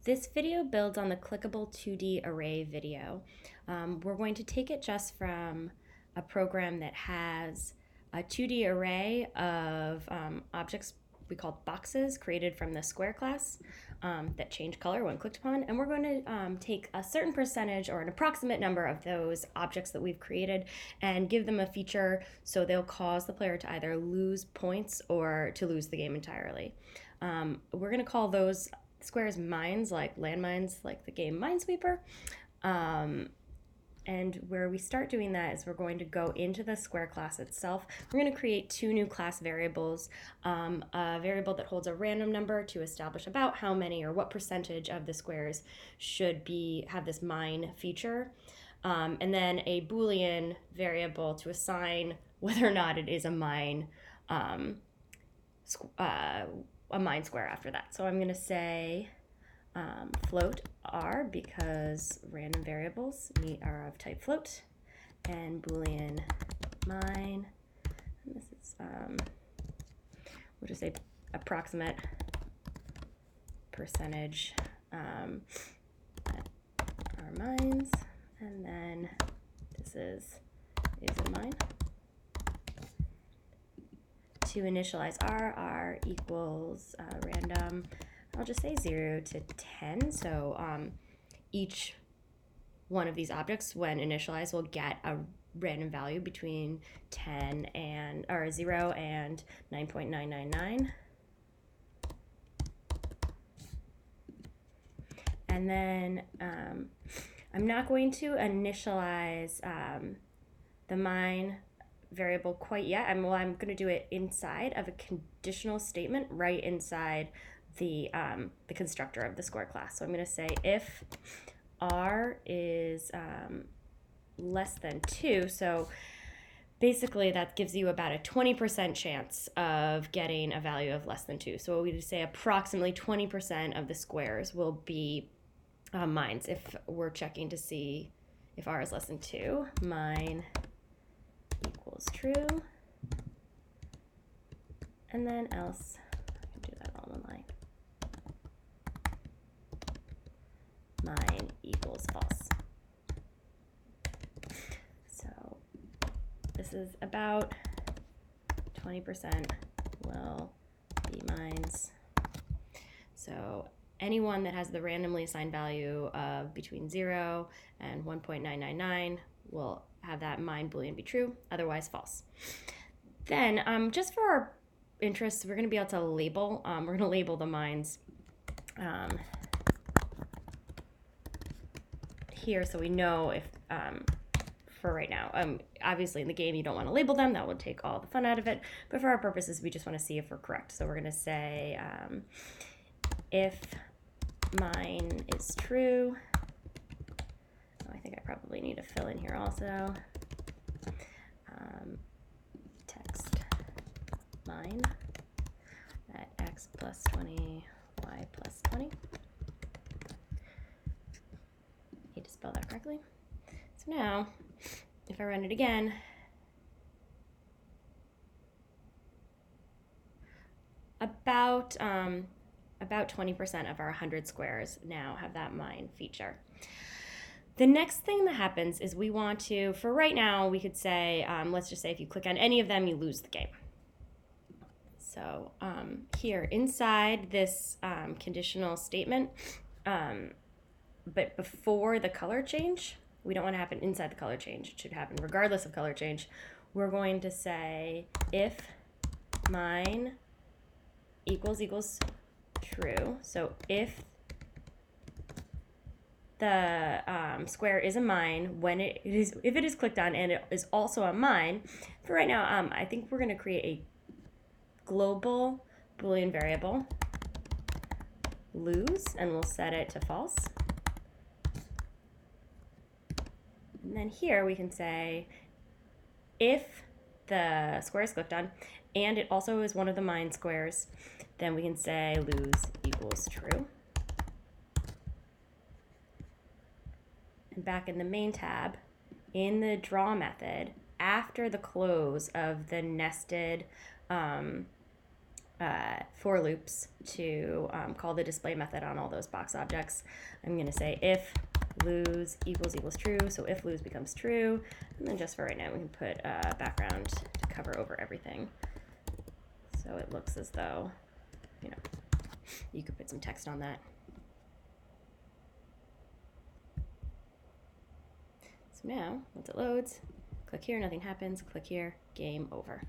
This video builds on the clickable 2D array video. We're going to take it just from a program that has a 2D array of objects we call boxes created from the square class that change color when clicked upon, and we're going to take a certain percentage or an approximate number of those objects that we've created and give them a feature so they'll cause the player to either lose points or to lose the game entirely. We're going to call those squares mines, like landmines, like the game Minesweeper. And where we start doing that is we're going to go into the square class itself. We're going to create two new class variables, a variable that holds a random number to establish about how many or what percentage of the squares should have this mine feature, and then a Boolean variable to assign whether or not it is a mine square after that. So I'm going to say float r because random variables are of type float, and Boolean mine. And this is we'll just say approximate percentage are mines, and then this is a mine. To initialize r equals random. I'll just say 0 to 10. So each one of these objects, when initialized, will get a random value between 0 and 9.999. And then I'm not going to initialize the mine variable quite yet. I'm going to do it inside of a conditional statement right inside the constructor of the square class. So I'm going to say if r is less than 2, so basically that gives you about a 20% chance of getting a value of less than 2. So we would say approximately 20% of the squares will be mines if we're checking to see if r is less than 2. Mine equals true, and then else. I can do that all in one line. Mine equals false. So this is about 20% will be mines. So anyone that has the randomly assigned value of between 0 and 1.999 will have that mine Boolean be true, otherwise false. Then just for our interests, we're going to be able to label. We're going to label the mines here so we know if, for right now, obviously in the game you don't want to label them, that would take all the fun out of it, but for our purposes we just want to see if we're correct. So we're going to say if mine is true. I think I probably need to fill in here also. Text mine at x plus 20, y plus 20. Need to spell that correctly. So now, if I run it again, about 20% of our 100 squares now have that mine feature. The next thing that happens is we want to, for right now, we could say, let's just say if you click on any of them, you lose the game. So here inside this conditional statement, but before the color change, we don't want to happen inside the color change. It should happen regardless of color change. We're going to say if mine equals true. So if the square is a mine if it is clicked on and it is also a mine. For right now, I think we're going to create a global Boolean variable, lose, and we'll set it to false. And then here we can say if the square is clicked on and it also is one of the mine squares, then we can say lose equals true. And back in the main tab, in the draw method, after the close of the nested for loops to call the display method on all those box objects. I'm going to say if lose equals true, so if lose becomes true, and then just for right now we can put a background to cover over everything. So it looks as though, you know, you could put some text on that. So now, once it loads, click here, nothing happens, click here, game over.